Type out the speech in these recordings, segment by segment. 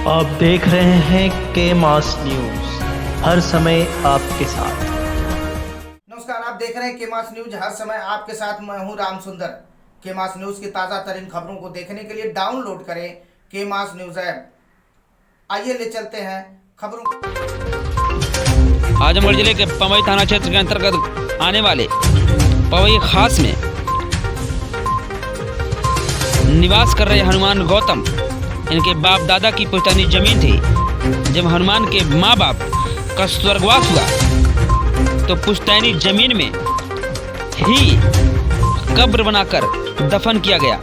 आप देख रहे हैं के मास न्यूज, हर समय आपके साथ। नमस्कार, आप देख रहे हैं के मास न्यूज, हर समय आपके साथ। मैं हूं राम सुंदर। के मास न्यूज की ताज़ा तरीन खबरों को देखने के लिए डाउनलोड करें के मास न्यूज ऐप। आइए ले चलते हैं खबरों। आजमगढ़ जिले के पवई थाना क्षेत्र के अंतर्गत आने वाले पवई खास में निवास कर रहे हनुमान गौतम, इनके बाप दादा की पुश्तैनी जमीन थी। जब हनुमान के माँ बाप का स्वर्गवास हुआ तो पुश्तैनी जमीन में ही कब्र बनाकर दफन किया गया।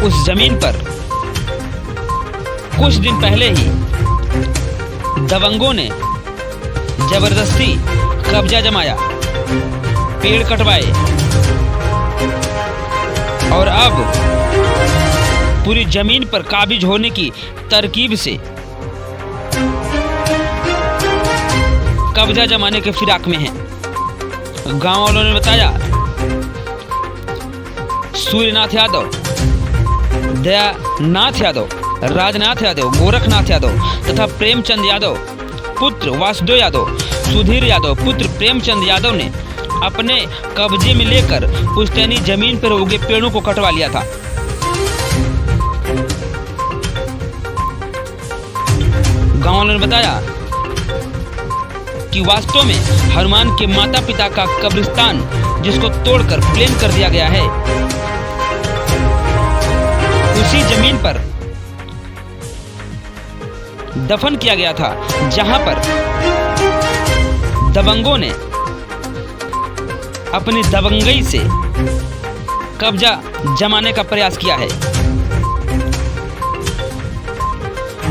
उस जमीन पर कुछ दिन पहले ही दबंगों ने जबरदस्ती कब्जा जमाया, पेड़ कटवाए और अब पूरी जमीन पर काबिज होने की तरकीब से कब्जा जमाने के फिराक में हैं। गांव वालों ने बताया, सूर्यनाथ यादव, दयानाथ यादव, राजनाथ यादव, गोरखनाथ यादव तथा प्रेमचंद यादव पुत्र वासुदेव यादव, सुधीर यादव पुत्र प्रेमचंद यादव ने अपने कब्जे में लेकर पुश्तैनी जमीन पर उगे पेड़ों को कटवा लिया था। गांव वालों ने बताया कि वास्तव में हनुमान के माता पिता का कब्रिस्तान, जिसको तोड़कर प्लेन कर दिया गया है, उसी जमीन पर दफन किया गया था, जहां पर दबंगों ने अपनी दबंगई से कब्जा जमाने का प्रयास किया है।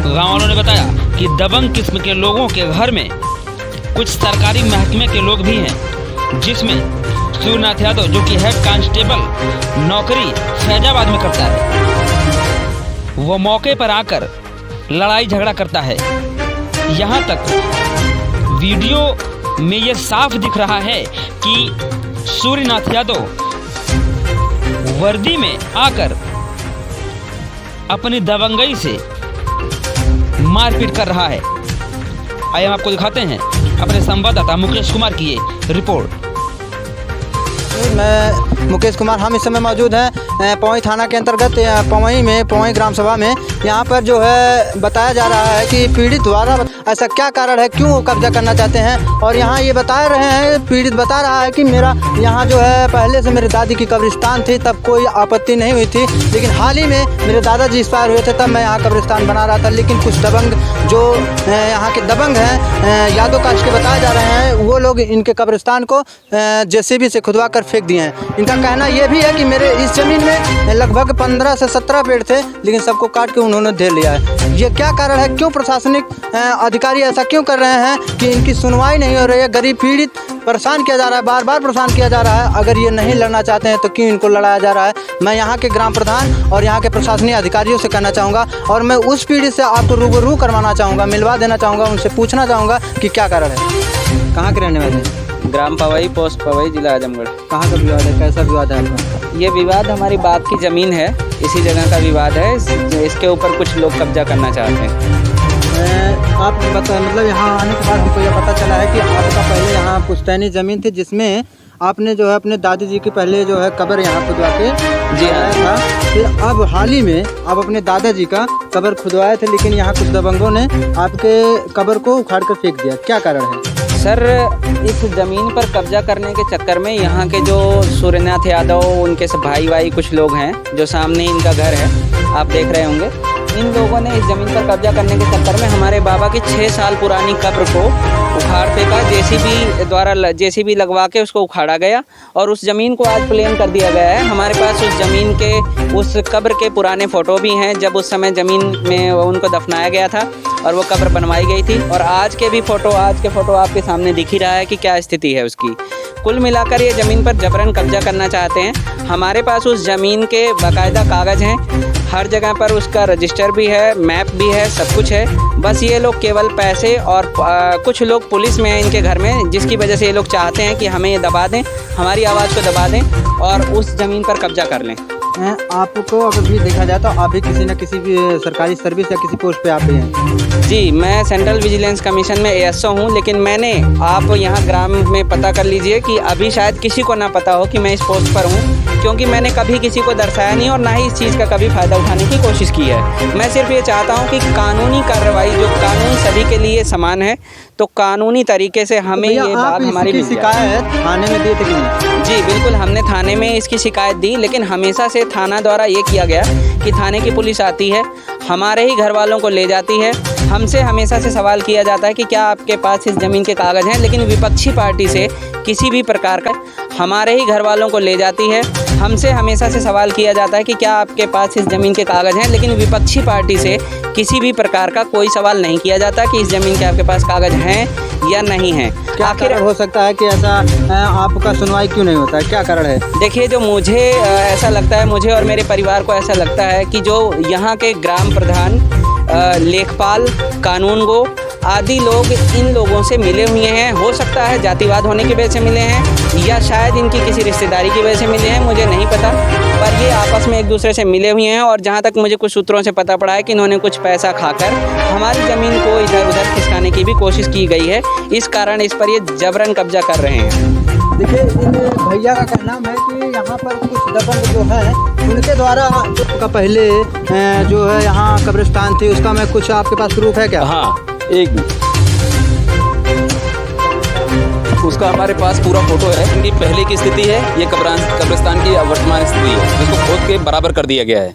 गांव वालों ने बताया कि दबंग किस्म के लोगों के घर में कुछ सरकारी महकमे के लोग भी हैं, जिसमें सूर्यनाथ यादव, जो कि हेड कांस्टेबल नौकरी फैजाबाद में करता है, वो मौके पर आकर लड़ाई झगड़ा करता है। यहाँ तक वीडियो में ये साफ दिख रहा है कि सूर्यनाथ यादव वर्दी में आकर अपनी दबंगई से मारपीट कर रहा है। आइए हम आपको दिखाते हैं अपने संवाददाता मुकेश कुमार की ये रिपोर्ट। मैं मुकेश कुमार, हम इस समय मौजूद हैं पवई थाना के अंतर्गत पवई में, पवई ग्राम सभा में। यहाँ पर जो है बताया जा रहा है कि पीड़ित द्वारा ऐसा क्या कारण है, क्यों वो कब्जा करना चाहते हैं। और यहाँ ये बता रहे हैं, पीड़ित बता रहा है कि मेरा यहाँ जो है पहले से मेरे दादी की कब्रिस्तान थी, तब कोई आपत्ति नहीं हुई थी, लेकिन हाल ही में मेरे दादाजी एक्सपायर हुए थे, तब मैं यहाँ कब्रिस्तान बना रहा था। लेकिन कुछ दबंग जो यहाँ के दबंग हैं, यादव कास्ट के बताए जा रहे हैं, वो लोग इनके कब्रिस्तान को जेसीबी से खुदवा कर फेंक दिए हैं। इनका कहना यह भी है कि मेरे इस ज़मीन में लगभग 15 से 17 पेड़ थे, लेकिन सबको काट के उन्होंने ढेर लिया है। ये क्या कारण है, क्यों प्रशासनिक अधिकारी ऐसा क्यों कर रहे हैं कि इनकी सुनवाई नहीं हो रही है। गरीब पीड़ित परेशान किया जा रहा है, बार बार परेशान किया जा रहा है। अगर ये नहीं लड़ना चाहते हैं तो क्यों इनको लड़ाया जा रहा है। मैं यहाँ के ग्राम प्रधान और यहाँ के प्रशासनिक अधिकारियों से कहना चाहूँगा, और मैं उस पीड़ित से आपको रूबरू करवाना चाहूँगा, मिलवा देना चाहूँगा, उनसे पूछना चाहूँगा कि क्या कारण है। कहाँ के रहने वाले हैं? ग्राम पवई, पोस्ट पवई, जिला आजमगढ़। कहाँ का विवाद है, कैसा विवाद है आपका? ये विवाद हमारी बाप की ज़मीन है, इसी जगह का विवाद है। इसके ऊपर कुछ लोग कब्जा करना चाहते हैं। आप बता, मतलब यहाँ आने के बाद हमको यह पता चला है कि आपका पहले यहाँ पुश्तैनी ज़मीन थी, जिसमें आपने जो है अपने दादी जी की पहले जो है कब्र यहाँ खुदवा के जी आया था। फिर अब हाल ही में आप अपने दादाजी का कब्र खुदवाए थे, लेकिन यहाँ कुछ दबंगों ने आपके कब्र को उखाड़ कर फेंक दिया। क्या कारण है? सर, इस ज़मीन पर कब्जा करने के चक्कर में यहाँ के जो सूर्यनाथ यादव, उनके सब भाई कुछ लोग हैं, जो सामने इनका घर है, आप देख रहे होंगे, इन लोगों ने इस ज़मीन पर कब्जा करने के चक्कर में हमारे बाबा की 6 साल पुरानी कब्र को उखाड़ फेंका। जेसीबी लगवा के उसको उखाड़ा गया और उस ज़मीन को आज प्लेन कर दिया गया है। हमारे पास उस ज़मीन के, उस कब्र के पुराने फ़ोटो भी हैं, जब उस समय ज़मीन में उनको दफनाया गया था और वो कब्र बनवाई गई थी। और आज के फ़ोटो आपके सामने दिख ही रहा है कि क्या स्थिति है उसकी। कुल मिलाकर ये ज़मीन पर जबरन कब्जा करना चाहते हैं। हमारे पास उस ज़मीन के बाकायदा कागज़ हैं, हर जगह पर उसका रजिस्टर भी है, मैप भी है, सब कुछ है। बस ये लोग केवल पैसे और कुछ लोग पुलिस में हैं इनके घर में, जिसकी वजह से ये लोग चाहते हैं कि हमें ये दबा दें, हमारी आवाज़ को दबा दें और उस ज़मीन पर कब्जा कर लें। आपको अगर भी देखा जाए तो आप भी किसी न किसी भी सरकारी सर्विस या किसी पोस्ट पे आप भी हैं। जी, मैं सेंट्रल विजिलेंस कमीशन में एएसओ हूँ, लेकिन मैंने आप यहाँ ग्राम में पता कर लीजिए कि अभी शायद किसी को ना पता हो कि मैं इस पोस्ट पर हूँ, क्योंकि मैंने कभी किसी को दर्शाया नहीं और ना ही इस चीज़ का कभी फ़ायदा उठाने की कोशिश की है। मैं सिर्फ ये चाहता हूँ कि कानूनी कार्रवाई, जो कानून सभी के लिए समान है, तो कानूनी तरीके से हमें ये बात हमारी मिल जाए। शिकायत थाने में दी थी कि नहीं? जी बिल्कुल, हमने थाने में इसकी शिकायत दी, लेकिन हमेशा से थाना द्वारा ये किया गया कि थाने की पुलिस आती है, हमारे ही घर वालों को ले जाती है, हमसे हमेशा से सवाल किया जाता है कि क्या आपके पास इस ज़मीन के कागज़ हैं, लेकिन विपक्षी पार्टी से किसी भी प्रकार का, हमारे ही घर वालों को ले जाती है, हमसे हमेशा से सवाल किया जाता है कि क्या आपके पास इस ज़मीन के कागज़ हैं, लेकिन विपक्षी पार्टी से किसी भी प्रकार का कोई सवाल नहीं किया जाता कि इस ज़मीन के आपके पास कागज़ हैं या नहीं हैं। क्या कारण हो सकता है कि ऐसा आपका सुनवाई क्यों नहीं होता है, क्या कारण है? देखिए, जो मुझे ऐसा लगता है, मुझे और मेरे परिवार को ऐसा लगता है कि जो यहाँ के ग्राम प्रधान, लेखपाल, कानूनगो आदि लोग इन लोगों से मिले हुए हैं। हो सकता है जातिवाद होने की वजह से मिले हैं या शायद इनकी किसी रिश्तेदारी की वजह से मिले हैं, मुझे नहीं पता, पर ये आपस में एक दूसरे से मिले हुए हैं। और जहाँ तक मुझे कुछ सूत्रों से पता पड़ा है कि इन्होंने कुछ पैसा खाकर हमारी ज़मीन को इधर उधर खिसकाने की भी कोशिश की गई है, इस कारण इस पर ये जबरन कब्जा कर रहे हैं। देखिए, इन भैया का कहना है कि यहाँ पर कुछ दबंग जो है उनके द्वारा का पहले जो है यहाँ कब्रिस्तान थी, उसका मैं कुछ आपके पास प्रूफ है क्या? हाँ, एक उसका हमारे पास पूरा फोटो है। इनकी पहले की स्थिति है, ये कब्रिस्तान की वर्तमान स्थिति है, जिसको खोद के बराबर कर दिया गया है।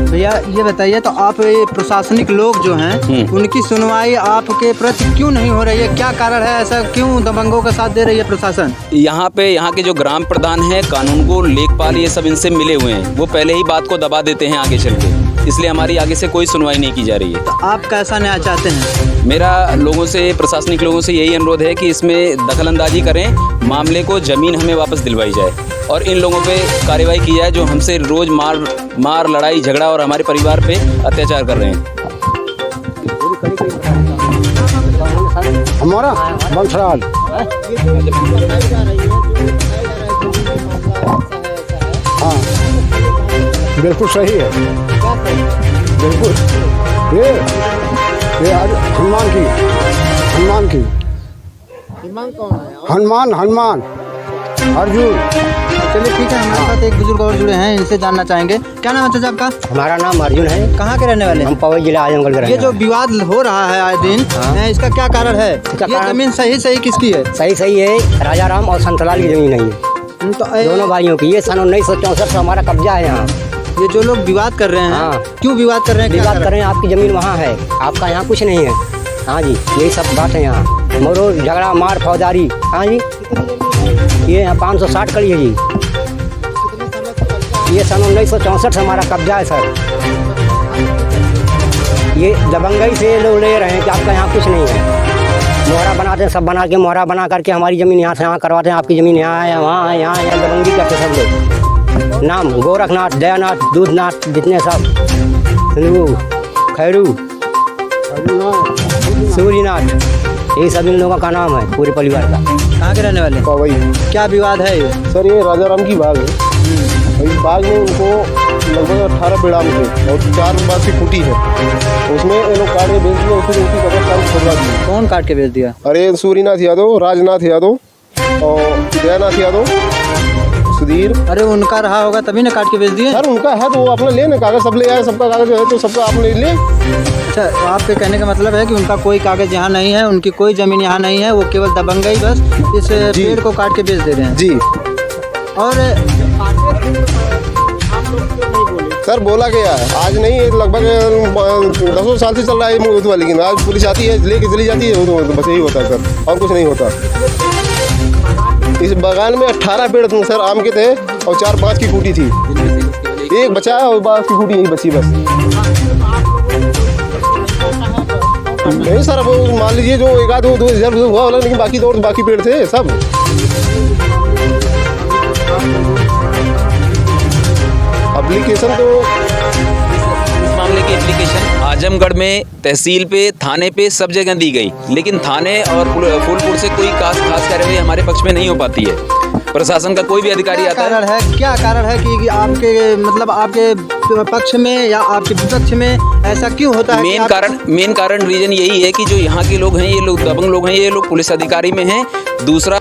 भैया ये बताइए, तो आप ये प्रशासनिक लोग जो हैं उनकी सुनवाई आपके प्रति क्यों नहीं हो रही है? क्या कारण है, ऐसा क्यों दबंगों का साथ दे रही है प्रशासन? यहाँ के जो ग्राम प्रधान हैं, कानूनगो, लेखपाल, ये सब इनसे मिले हुए हैं, वो पहले ही बात को दबा देते हैं आगे चल के, इसलिए हमारी आगे से कोई सुनवाई नहीं की जा रही है। तो आप कैसा न्याय चाहते हैं? मेरा लोगों से, प्रशासनिक लोगों से यही अनुरोध है कि इसमें दखलंदाजी करें, मामले को, ज़मीन हमें वापस दिलवाई जाए और इन लोगों पे कार्रवाई की जाए जो हमसे रोज़ मार लड़ाई झगड़ा और हमारे परिवार पे अत्याचार कर रहे हैं। हमारा बंसराज हाँ बिल्कुल सही है, बिल्कुल। ये आज हनुमान अर्जुन। चलिए ठीक है, हमारे साथ एक बुजुर्ग और जुड़े हैं, इनसे जानना चाहेंगे। क्या नाम है चाचा आपका? हमारा नाम अर्जुन है। कहाँ के रहने वाले हैं? हम पवई जिला आजमगढ़ के रहने ये जो विवाद हो रहा है आए दिन, इसका क्या कारण है? ये जमीन सही किसकी है? सही है, राजा राम और संतलाल की जमीन नहीं है, तो दोनों भाइयों की। ये सन 1964 से हमारा कब्जा है यहाँ। ये जो लोग विवाद कर रहे हैं, क्यों विवाद कर रहे हैं? विवाद कर रहे हैं, आपकी जमीन वहाँ है, आपका यहाँ कुछ नहीं है। हाँ जी, यही सब बात है यहाँ। मोरो झगड़ा मार फौजदारी। हाँ जी, ये यहाँ 560 कड़ी है जी। ये सन 1964 से हमारा कब्जा है सर। ये दबंगई से लोग ले रहे हैं कि आपका यहाँ कुछ नहीं है। मोहरा बनाते हैं, सब बना के मोहरा बना करके हमारी ज़मीन यहाँ से यहाँ करवाते हैं। आपकी ज़मीन यहाँ है, वहाँ है, यहाँ है, दबंगी करते सब लोग। नाम गोरखनाथ, दयानाथ, दूधनाथ, जितने सब, खैरू, सूर्यनाथ, यही सब इन लोगों का नाम है, पूरे परिवार का। कहाँ के रहने वाले? पवई। क्या विवाद है ये? सर, ये राजा राम की बाग है। इस बाग में उनको लगभग 18 पेड़ाम थे और 4 बाग की खूटी है, उसमें ये लोग काट के बेच दिया, उसमें उनकी कब्रिस्तान खुदवा दी। कौन काट के बेच दिया? अरे सूर्यनाथ यादव, राजनाथ यादव और दयानाथ यादव, सुधीर। अरे उनका रहा होगा तभी ना काट के बेच दिए। सर उनका है तो वो अपना ले ना, कागज सब ले आए, सबका कागज है तो सबका आपने ले। अच्छा, आपके कहने का मतलब है कि उनका कोई कागज यहाँ नहीं है, उनकी कोई ज़मीन यहाँ नहीं है, वो केवल दबंगई बस इस पेड़ को काट के बेच दे रहे हैं जी। और सर बोला गया है, आज नहीं, लगभग 10 साल से चल रहा है ये मुद्दा, लेकिन आज पुलिस आती है, लेके चली जाती है, वो तो बस यही होता है सर, और कुछ नहीं होता। इस बागान में 18 पेड़ थे सर, आम के थे और 4-5 की खूटी थी, एक बचा और बाकी की खूटी यही बची बस। नहीं सर, वो मान लीजिए जो 1-2 रिजर्व हुआ वाला, लेकिन बाकी तो बाकी पेड़ थे सब। एप्लीकेशन तो इस मामले की एप्लीकेशन आजमगढ़ में तहसील पे, थाने पे सब जगह दी गई, लेकिन थाने और फूलपुर से कोई खास कार्रवाई हमारे पक्ष में नहीं हो पाती है। प्रशासन का कोई भी अधिकारी आता है। क्या कारण है कि आपके मतलब आपके पक्ष में या आपके विपक्ष में ऐसा क्यों होता है? मेन कारण रीजन यही है कि जो यहाँ के लोग हैं, ये लोग दबंग लोग हैं, ये लोग पुलिस अधिकारी में हैं। दूसरा